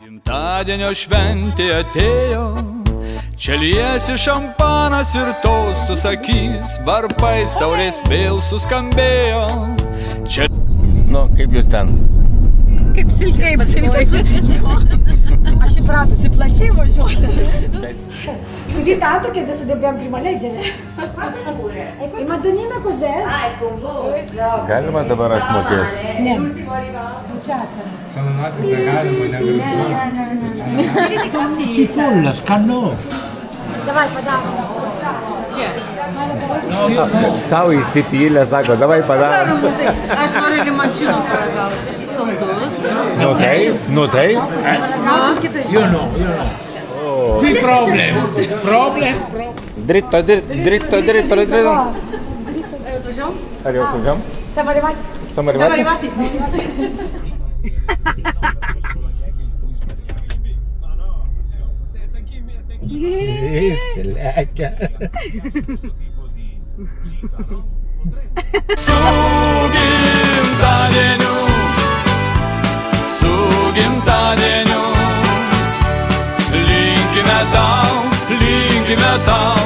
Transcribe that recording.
Gimtadienio šventė atėjo, čia liesi šampanas ir tostų sakys, varpais taurės vėl suskambėjo. Čia... Nu, kaip jūs ten? Kaip silkė pasirinkti. Aš įpratusi plačiai važiuoti. Così tanto che adesso dobbiamo prima leggere. E Madonnina cos'è? Galima dabar aš mokėsiu? Ne. Bucciata. Salamasis negalima, negaliu. Cipolla, scannò. Давай, padarom. Sau įsipylė, sako, davai padarom. Aš noriu limončino paragauti, kažkai saldus. Nu taip. Io no. Qui problem. Dritto. Ar jau atvažiuojam? Siamo arrivati? Su gimtadieniu, linkime tau,